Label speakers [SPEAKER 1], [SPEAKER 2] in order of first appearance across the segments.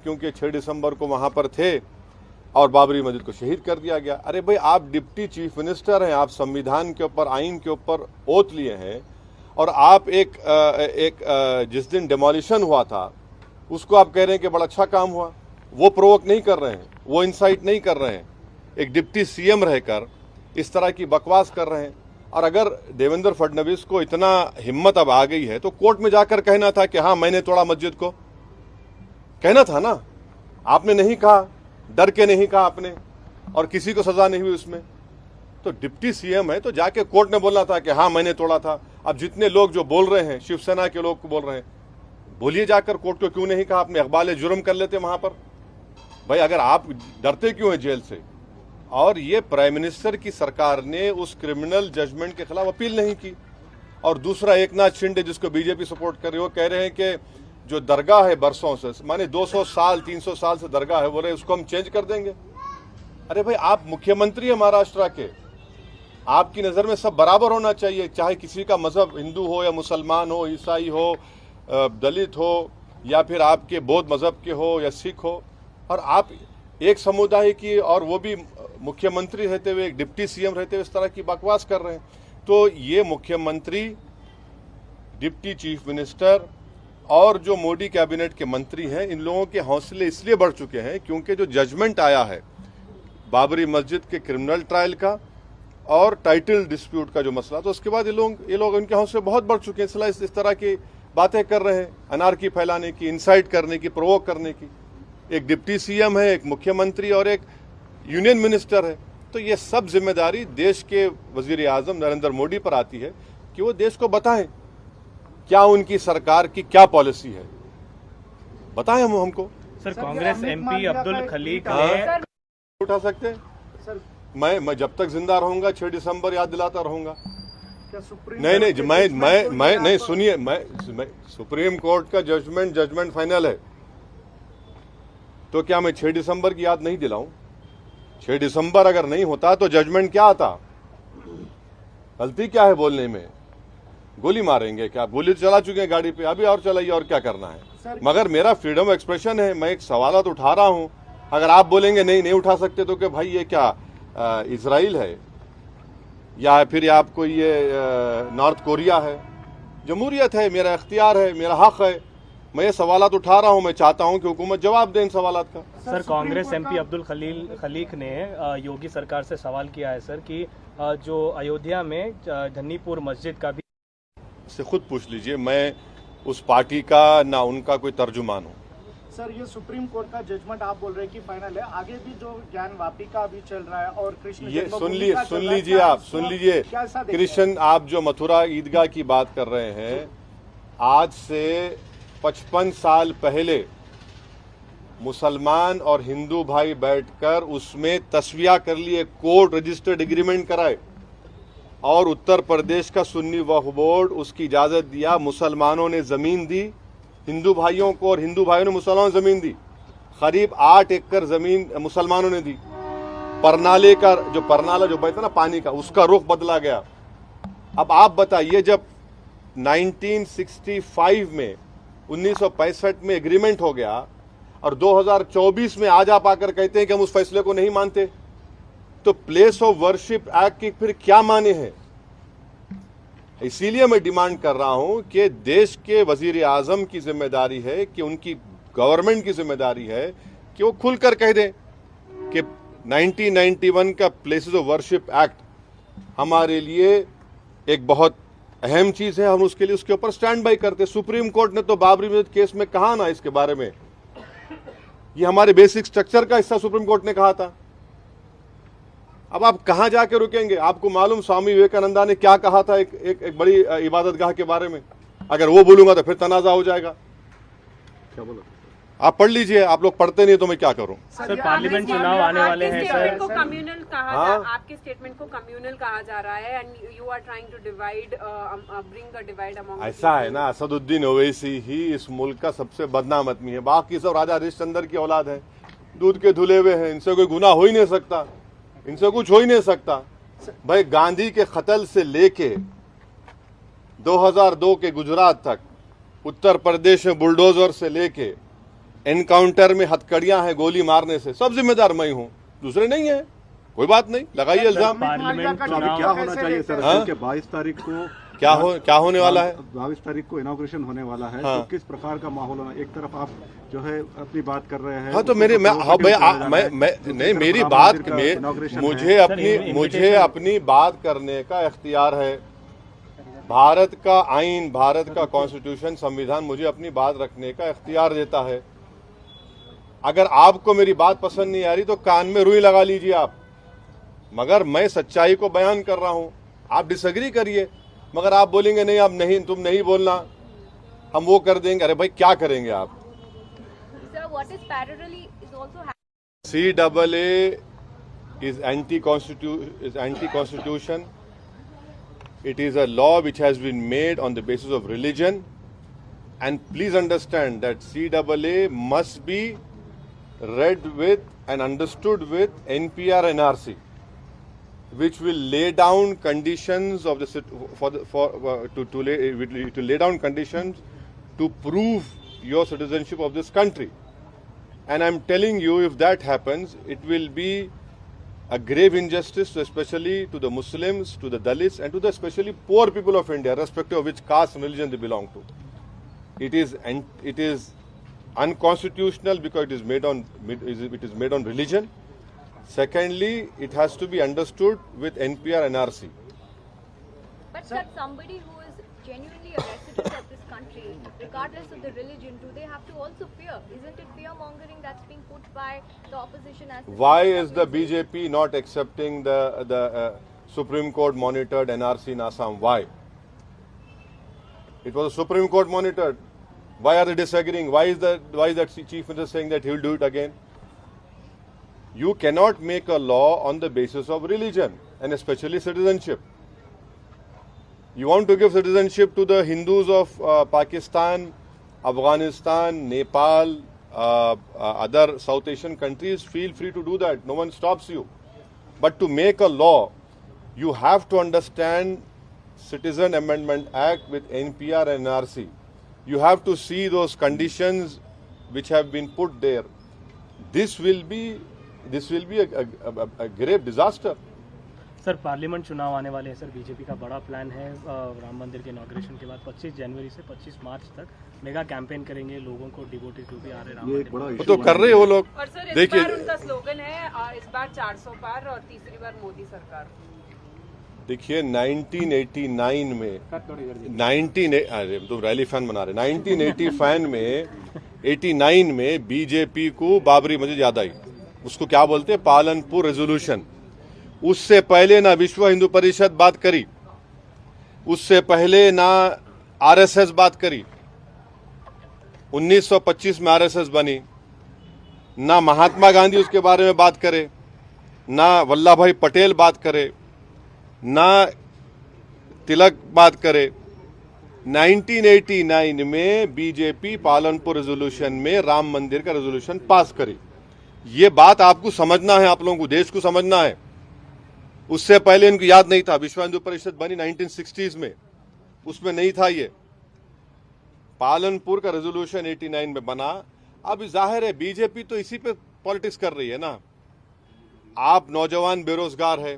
[SPEAKER 1] क्योंकि 6 दिसंबर को वहां पर थे और बाबरी मस्जिद को शहीद कर दिया गया। अरे भाई, आप डिप्टी चीफ मिनिस्टर हैं, आप संविधान के ऊपर, आइन के ऊपर ओथ लिए हैं और आप जिस दिन डेमोलिशन हुआ था उसको आप कह रहे हैं कि बड़ा अच्छा काम हुआ। वो प्रोवोक नहीं कर रहे हैं, वो इंसाइट नहीं कर रहे हैं, एक डिप्टी सीएम रहकर इस तरह की बकवास कर रहे हैं। और अगर देवेंद्र फडणवीस को इतना हिम्मत अब आ गई है तो कोर्ट में जाकर कहना था कि हाँ मैंने तोड़ा मस्जिद को, कहना था ना। आपने नहीं कहा, डर के नहीं कहा आपने, और किसी को सजा नहीं हुई उसमें। तो डिप्टी सीएम है तो जाके कोर्ट में बोलना था कि हाँ मैंने तोड़ा था। अब जितने लोग जो बोल रहे हैं, शिवसेना के लोग बोल रहे हैं, बोलिए जाकर कोर्ट को, क्यों नहीं कहा आपने? इकबाल जुर्म कर लेते वहां पर। भाई अगर आप डरते क्यों हैं जेल से? और ये प्राइम मिनिस्टर की सरकार ने उस क्रिमिनल जजमेंट के खिलाफ अपील नहीं की। और दूसरा, एकनाथ शिंदे जिसको बीजेपी सपोर्ट कर रही है, वो कह रहे हैं कि जो दरगाह है बरसों से, माने 200 साल 300 साल से दरगाह है, बोले उसको हम चेंज कर देंगे। अरे भाई, आप मुख्यमंत्री है महाराष्ट्र के, आपकी नजर में सब बराबर होना चाहिए, चाहे किसी का मजहब हिंदू हो या मुसलमान हो, ईसाई हो, दलित हो, या फिर आपके बौद्ध मजहब के हो या सिख हो। और आप एक समुदाय की, और वो भी मुख्यमंत्री रहते हुए, एक डिप्टी सीएम रहते हुए इस तरह की बकवास कर रहे हैं। तो ये मुख्यमंत्री, डिप्टी चीफ मिनिस्टर और जो मोदी कैबिनेट के मंत्री हैं, इन लोगों के हौसले इसलिए बढ़ चुके हैं क्योंकि जो जजमेंट आया है बाबरी मस्जिद के क्रिमिनल ट्रायल का और टाइटल डिस्प्यूट का जो मसला, तो उसके बाद ये लोग इनके हौसले बहुत बढ़ चुके हैं। इसलिए इस तरह की बातें कर रहे हैं, अनार्की फैलाने की, इंसाइट करने की, प्रोवोक करने की। एक डिप्टी सीएम है, एक मुख्यमंत्री और एक यूनियन मिनिस्टर है। तो ये सब जिम्मेदारी देश के वजीर आजम नरेंद्र मोदी पर आती है कि वो देश को बताएं क्या उनकी सरकार की क्या पॉलिसी है, बताएं हमको।
[SPEAKER 2] सर, कांग्रेस एमपी अब्दुल खलीक ने
[SPEAKER 1] उठा सकते सर, मैं जब तक जिंदा रहूंगा 6 दिसंबर याद दिलाता रहूंगा। नहीं, सुनिए, मैं सुप्रीम कोर्ट का जजमेंट फाइनल है, तो क्या मैं 6 दिसंबर की याद नहीं दिलाऊं? 6 दिसंबर अगर नहीं होता तो जजमेंट क्या आता? गलती क्या है बोलने में? गोली मारेंगे क्या? गोली चला चुके हैं गाड़ी पे, अभी और चलाइए, और क्या करना है? मगर मेरा फ्रीडम ऑफ एक्सप्रेशन है, मैं एक सवाल तो उठा रहा हूं। अगर आप बोलेंगे नहीं उठा सकते, तो क्या भाई ये क्या इजराइल है या फिर आपको ये नॉर्थ कोरिया है? जमहूरियत है, मेरा इख्तियार है, मेरा हक है, मैं ये सवालात उठा रहा हूं। मैं चाहता हूं कि हुकूमत जवाब दे इन सवालात का।
[SPEAKER 2] सर, कांग्रेस एमपी अब्दुल खलीक ने योगी सरकार से सवाल किया है सर कि जो अयोध्या में धन्नीपुर मस्जिद का भी,
[SPEAKER 1] से खुद पूछ लीजिए, मैं उस पार्टी का ना उनका कोई तर्जुमान हूं।
[SPEAKER 3] सर, ये सुप्रीम कोर्ट का जजमेंट आप बोल रहे हैं कि फाइनल है, आगे भी जो ज्ञान वापी का अभी चल रहा है और कृष्ण, ये सुन
[SPEAKER 1] लीजिए कृष्ण, आप जो मथुरा ईदगाह की बात कर रहे हैं, आज से 55 साल पहले मुसलमान और हिंदू भाई बैठकर उसमें तस्वीया कर लिए, कोर्ट रजिस्टर्ड एग्रीमेंट कराए, और उत्तर प्रदेश का सुन्नी वक्फ बोर्ड उसकी इजाजत दिया। मुसलमानों ने जमीन दी हिंदू भाइयों को और हिंदू भाइयों ने मुसलमानों को जमीन दी। करीब 8 एकड़ जमीन मुसलमानों ने दी। परनाले का जो परनाला जो बहता ना पानी का, उसका रुख बदला गया। अब आप बताइए, जब 1965 में 1965 में एग्रीमेंट हो गया और 2024 में आज आप आकर कहते हैं कि हम उस फैसले को नहीं मानते, तो प्लेस ऑफ वर्शिप एक्ट की फिर क्या माने हैं? इसीलिए मैं डिमांड कर रहा हूं कि देश के वजीर आजम की जिम्मेदारी है, कि उनकी गवर्नमेंट की जिम्मेदारी है कि वो खुलकर कह दें कि 1991 का प्लेसेस ऑफ वर्शिप एक्ट हमारे लिए एक बहुत अहम चीज है, हम उसके लिए उसके ऊपर स्टैंड बाई करते। सुप्रीम कोर्ट ने तो बाबरी मस्जिद केस में कहा ना इसके बारे में, ये हमारे बेसिक स्ट्रक्चर का हिस्सा सुप्रीम कोर्ट ने कहा था। अब आप कहां जाके रुकेंगे? आपको मालूम स्वामी विवेकानंदा ने क्या कहा था एक बड़ी इबादतगाह के बारे में? अगर वो बोलूंगा तो फिर तनाजा हो जाएगा। क्या बोला? आप पढ़ लीजिए, आप लोग पढ़ते नहीं तो मैं क्या करूं?
[SPEAKER 2] सर, पार्लियामेंट चुनाव आने वाले हैं सर,
[SPEAKER 4] को कम्युनल कहा आपके स्टेटमेंट को कम्युनल कहा जा रहा है, and you are trying to divide, bring a divide among.
[SPEAKER 1] ऐसा है ना, असदुद्दीन ओवैसी ही इस मुल्क का सबसे बदनाम आदमी है, बाकी सब राजा हरिश्चंद्र की औलाद है, दूध के धुले हुए हैं, इनसे कोई गुनाह हो ही नहीं सकता, इनसे कुछ हो ही नहीं सकता। भाई गांधी के कत्ल से लेके 2002 के गुजरात तक, उत्तर प्रदेश में बुलडोजर से लेके एनकाउंटर में हथकड़ियां हैं गोली मारने से, सब जिम्मेदार मैं हूं, दूसरे नहीं है। कोई बात नहीं, लगाइए इल्जाम।
[SPEAKER 2] पार्लियामेंट
[SPEAKER 5] तो अभी क्या होना चाहिए सर?
[SPEAKER 1] हाँ?
[SPEAKER 5] क्योंकि 22 तारीख को
[SPEAKER 1] क्या होने वाला है?
[SPEAKER 5] 22 तारीख को इनॉग्रेशन होने वाला है।
[SPEAKER 1] हाँ।
[SPEAKER 5] तो किस प्रकार का माहौल होना? एक तरफ आप जो है अपनी बात कर रहे हैं।
[SPEAKER 1] हाँ तो मेरे मेरी बात मुझे अपनी बात करने का इख्तियार है। भारत का आइन, भारत का कॉन्स्टिट्यूशन, संविधान मुझे अपनी बात रखने का इख्तियार देता है। अगर आपको मेरी बात पसंद नहीं आ रही तो कान में रुई लगा लीजिए आप, मगर मैं सच्चाई को बयान कर रहा हूं। आप डिसएग्री करिए, मगर आप बोलेंगे नहीं, आप नहीं, तुम नहीं बोलना, हम वो कर देंगे। अरे भाई क्या करेंगे आप? CAA is anti-constitution. It is a law which has been made on the basis of religion, and please understand that CAA must be read with and understood with NPR NRC, which will lay down conditions of the to lay down conditions to prove your citizenship of this country. And I'm telling you, if that happens, it will be a grave injustice, especially to the Muslims, to the Dalits, and to the especially poor people of India, irrespective of which caste and religion they belong to. It is unconstitutional because it is made on religion. Secondly, it has to be understood with NPR NRC.
[SPEAKER 6] But sir, somebody who is genuinely a resident of this country, regardless of the religion, do they have to also fear? Isn't it fear mongering that's being put by the opposition as?
[SPEAKER 1] Why is the BJP not accepting the Supreme Court monitored NRC in Assam? Why? It was a Supreme Court monitored. Why are they disagreeing? Why is that Chief Minister saying that he will do it again? You cannot make a law on the basis of religion, and especially citizenship. You want to give citizenship to the Hindus of Pakistan, Afghanistan, Nepal, other South Asian countries, feel free to do that. No one stops you. But to make a law, you have to understand Citizen Amendment Act with NPR and NRC. You have to see those conditions which have been put there. This will be a grave disaster.
[SPEAKER 2] Sir parliament चुनाव आने वाले हैं sir, BJP का बड़ा plan है राम मंदिर के inauguration के बाद 25 जनवरी से 25 मार्च तक मेगा कैंपेन करेंगे, लोगों को डिवोटेड टू भी आ रहे राम मंदिर।
[SPEAKER 1] तो कर रहे हो लोग।
[SPEAKER 4] और सर
[SPEAKER 1] देखिए,
[SPEAKER 4] इस बार उनका स्लोगन है इस बार 400 पार और तीसरी बार मोदी सरकार।
[SPEAKER 1] देखिए 1989 में अरे तो रैली फैन बना रहे 1989 में बीजेपी को बाबरी मस्जिद याद आई। उसको क्या बोलते हैं? पालनपुर रेजोल्यूशन। उससे पहले ना विश्व हिंदू परिषद बात करी, उससे पहले ना आरएसएस बात करी। 1925 में आरएसएस बनी, ना महात्मा गांधी उसके बारे में बात करे, ना वल्लभ भाई पटेल बात करे, ना तिलक बात करे। 1989 में बीजेपी पालनपुर रेजोल्यूशन में राम मंदिर का रेजोल्यूशन पास करी। ये बात आपको समझना है, आप लोगों को देश को समझना है। उससे पहले इनको याद नहीं था। विश्व हिंदू परिषद बनी 1960s में, उसमें नहीं था ये। पालनपुर का रेजोल्यूशन 89 में बना। अब जाहिर है बीजेपी तो इसी पे पॉलिटिक्स कर रही है ना। आप नौजवान बेरोजगार है,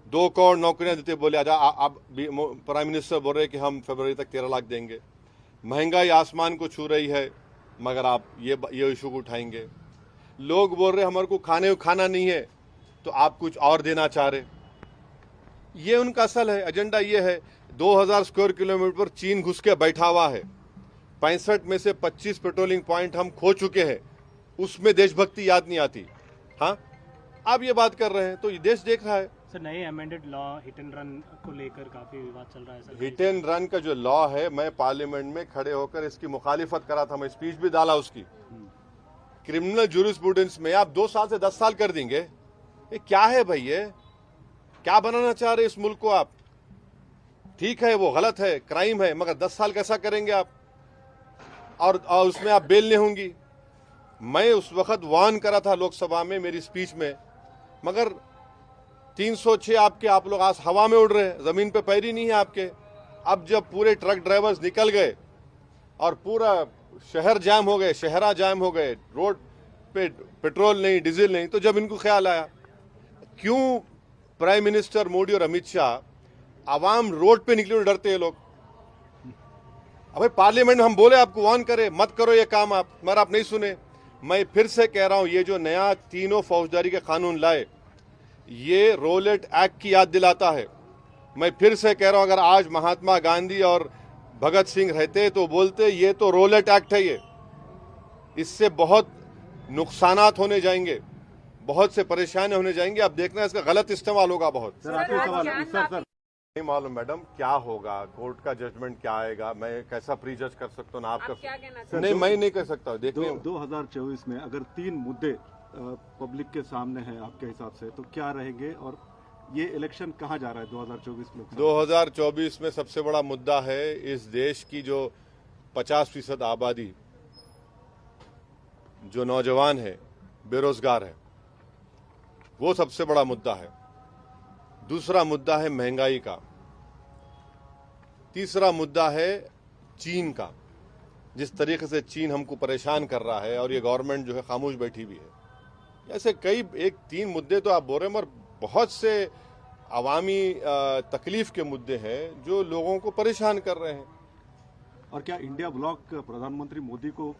[SPEAKER 1] 2 करोड़ नौकरियां देते बोले आजा। अब प्राइम मिनिस्टर बोल रहे कि हम फरवरी तक 13 लाख देंगे। महंगाई आसमान को छू रही है, मगर आप ये इशू को उठाएंगे। लोग बोल रहे हमारे को खाना नहीं है, तो आप कुछ और देना चाह रहे। ये उनका असल है एजेंडा। ये है 2000 स्क्वायर किलोमीटर पर चीन घुस के बैठा हुआ है। 65 में से 25 पेट्रोलिंग पॉइंट हम खो चुके हैं। उसमें देशभक्ति याद नहीं आती। हाँ, आप ये बात कर रहे हैं तो ये देश देख रहा है।
[SPEAKER 2] सर नए amended law hit and run को लेकर काफी विवाद चल रहा है सर।
[SPEAKER 1] हिट एंड रन का जो लॉ है, मैं पार्लियामेंट में खड़े होकर इसकी मुखालिफत करा था, मैं स्पीच भी डाला उसकी। क्रिमिनल जूरिस्प्रूडेंस में आप 2 साल से 10 साल कर देंगे। ये क्या है भाई? ये क्या बनाना चाह रहे इस मुल्क को आप? ठीक है वो गलत है, क्राइम है, मगर 10 साल कैसा करेंगे आप? और उसमें आप बेल नहीं होंगी। मैं उस वक्त वार्न करा था लोकसभा में मेरी स्पीच में, मगर 306 आप लोग आज हवा में उड़ रहे हैं, जमीन पे पैर ही नहीं है आपके। अब जब पूरे ट्रक ड्राइवर्स निकल गए और पूरा शहर जाम हो गए, शहरा जाम हो गए, रोड पे पेट्रोल नहीं, डीजल नहीं, तो जब इनको ख्याल आया क्यों प्राइम मिनिस्टर मोदी और अमित शाह आवाम रोड पे निकले डरते हैं लोग। अबे पार्लियामेंट में हम बोले आपको वार्न करे मत करो ये काम आप, मगर आप नहीं सुने। मैं फिर से कह रहा हूं ये जो नया तीनों फौजदारी के कानून लाए ये रोलेट एक्ट की याद दिलाता है। मैं फिर से कह रहा हूं अगर आज महात्मा गांधी और भगत सिंह रहते तो बोलते ये तो रोलेट एक्ट है, ये इससे बहुत नुकसानात होने जाएंगे, बहुत से परेशानियां होने जाएंगी। अब देखना इसका गलत इस्तेमाल होगा बहुत।
[SPEAKER 5] सर आखिरी सवाल सर
[SPEAKER 1] नहीं मालूम मैडम क्या होगा, कोर्ट का जजमेंट क्या आएगा, मैं कैसा प्री जज कर सकता हूँ ना आपका।
[SPEAKER 4] क्या कहना चाहिए?
[SPEAKER 1] नहीं मैं नहीं कर सकता। देखिए
[SPEAKER 5] 2024 में अगर 3 मुद्दे पब्लिक के सामने हैं आपके हिसाब से तो क्या रहेंगे और ये इलेक्शन कहाँ जा रहा है 2024 में?
[SPEAKER 1] 2024 में सबसे बड़ा मुद्दा है इस देश की जो 50% आबादी जो नौजवान है, बेरोजगार है, वो सबसे बड़ा मुद्दा है। दूसरा मुद्दा है महंगाई का। तीसरा मुद्दा है चीन का, जिस तरीके से चीन हमको परेशान कर रहा है और ये गवर्नमेंट जो है खामोश बैठी हुई है। ऐसे कई 3 मुद्दे तो आप बोल रहे हैं, मगर बहुत से अवामी तकलीफ के मुद्दे हैं जो लोगों को परेशान कर रहे हैं।
[SPEAKER 5] और क्या इंडिया ब्लॉक प्रधानमंत्री मोदी को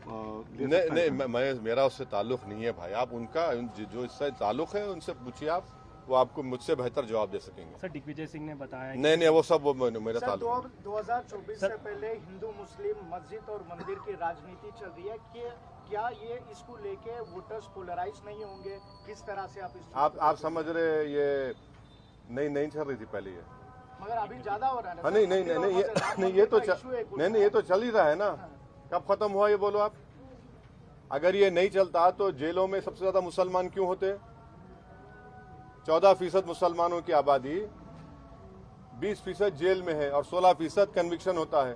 [SPEAKER 1] नहीं, मेरा उससे ताल्लुक नहीं है भाई। आप उनका जो इससे ताल्लुक है उनसे पूछिए, आप वो आपको मुझसे बेहतर जवाब दे सकेंगे।
[SPEAKER 2] सर दिग्विजय सिंह ने बताया
[SPEAKER 1] नहीं वो सब मेरा ताल्लुक।
[SPEAKER 3] 2024 से पहले हिंदू मुस्लिम मस्जिद और मंदिर की राजनीति चल रही है कि क्या ये इसको लेके वोटर्स पोलराइज नहीं होंगे? किस तरह से
[SPEAKER 1] आप समझ रहे ये नहीं चल रही थी पहले ये,
[SPEAKER 3] मगर अभी ज्यादा हो रहा है।
[SPEAKER 1] नहीं ये तो चल ही रहा है ना। कब खत्म हुआ ये बोलो आप? अगर ये नहीं चलता तो जेलों में सबसे ज्यादा मुसलमान क्यों होते? 14% मुसलमानों की आबादी, 20% जेल में है और 16% कन्विक्शन होता है।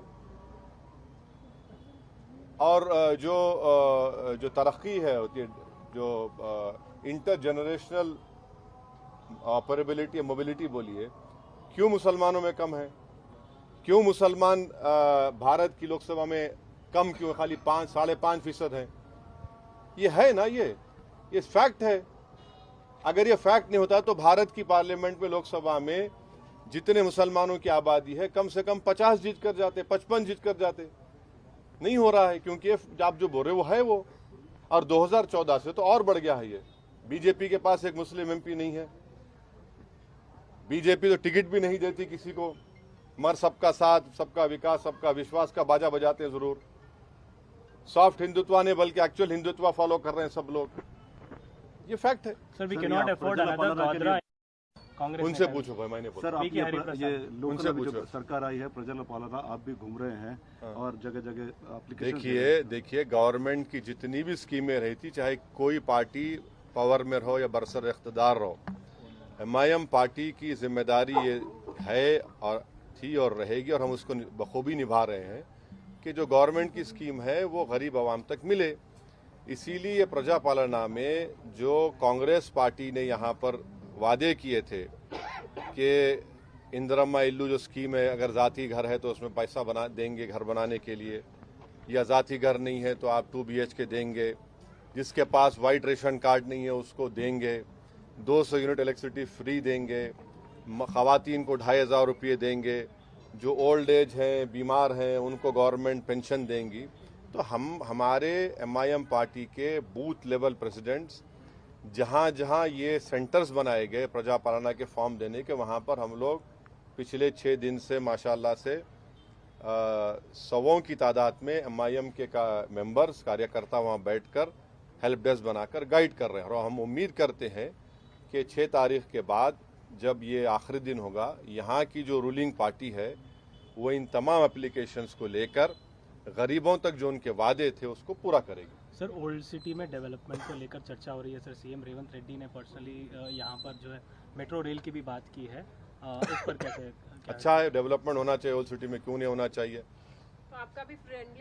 [SPEAKER 1] और जो तरक्की है जो इंटर जनरेशनल ऑपरेबिलिटी मोबिलिटी बोलिए, क्यों मुसलमानों में कम है? क्यों मुसलमान भारत की लोकसभा में कम क्यों, खाली 5-5.5% है? ये है ना, ये फैक्ट है। अगर ये फैक्ट नहीं होता तो भारत की पार्लियामेंट में, लोकसभा में जितने मुसलमानों की आबादी है कम से कम 50 जीत कर जाते, 55 जीत कर जाते। नहीं हो रहा है क्योंकि आप जो बोल रहे वो है वो। और 2014 से तो और बढ़ गया है ये। बीजेपी के पास एक मुस्लिम एमपी नहीं है। बीजेपी तो टिकट भी नहीं देती किसी को, मगर सबका साथ, सबका विकास, सबका विश्वास का बाजा बजाते हैं जरूर। सॉफ्ट हिंदुत्व ने बल्कि एक्चुअल हिंदुत्व फॉलो कर रहे हैं सब लोग। ये फैक्ट है।
[SPEAKER 2] Sir we can not afford another Godhra. Congress
[SPEAKER 1] उनसे पूछो भाई, मैंने
[SPEAKER 5] सर आप ये लोकल जो
[SPEAKER 1] पूछो।
[SPEAKER 5] सरकार आई है प्रजल पालना, आप भी घूम रहे हैं और जगह जगह एप्लीकेशन।
[SPEAKER 1] देखिए गवर्नमेंट की जितनी भी स्कीमें रही थी, चाहे कोई पार्टी पावर में रहो या बरसर इख्तदार रहो, एमआईएम पार्टी की जिम्मेदारी ये है और थी और रहेगी, और हम उसको बखूबी निभा रहे हैं कि जो गवर्नमेंट की स्कीम है वो गरीब आवाम तक मिले। इसीलिए प्रजा पालना में जो कांग्रेस पार्टी ने यहाँ पर वादे किए थे कि इंदिरम्मा इल्लू जो स्कीम है, अगर ज़ाती घर है तो उसमें पैसा बना देंगे घर बनाने के लिए, या ज़ाती घर नहीं है तो आप 2 BHK देंगे, जिसके पास वाइट रेशन कार्ड नहीं है उसको देंगे, 200 यूनिट इलेक्ट्रिसिटी फ्री देंगे, ख़वातीन को 2500 रुपये देंगे, जो ओल्ड एज हैं, बीमार हैं, उनको गवर्नमेंट पेंशन देंगी। तो हमारे एमआईएम पार्टी के बूथ लेवल प्रेसिडेंट्स जहाँ जहाँ ये सेंटर्स बनाए गए प्रजा पालना के फॉर्म देने के, वहाँ पर हम लोग पिछले 6 दिन से माशाल्लाह से 100 की तादाद में एमआईएम के मेंबर्स, कार्यकर्ता वहाँ बैठकर हेल्प डेस्क बनाकर गाइड कर रहे हैं। और हम उम्मीद करते हैं कि 6 तारीख के बाद जब ये आखिरी दिन होगा, यहाँ की जो रूलिंग पार्टी है वो इन तमाम एप्लीकेशंस को लेकर गरीबों तक जो उनके वादे थे उसको पूरा करेगी।
[SPEAKER 2] सर ओल्ड सिटी में डेवलपमेंट को लेकर चर्चा हो रही है। सर सीएम रेवंत रेड्डी ने पर्सनली यहाँ पर जो है मेट्रो रेल की भी बात की है, इस पर कैसे?
[SPEAKER 1] अच्छा है, डेवलपमेंट होना चाहिए ओल्ड सिटी में, क्यों नहीं होना चाहिए?
[SPEAKER 4] तो आपका भी फ्रेंडली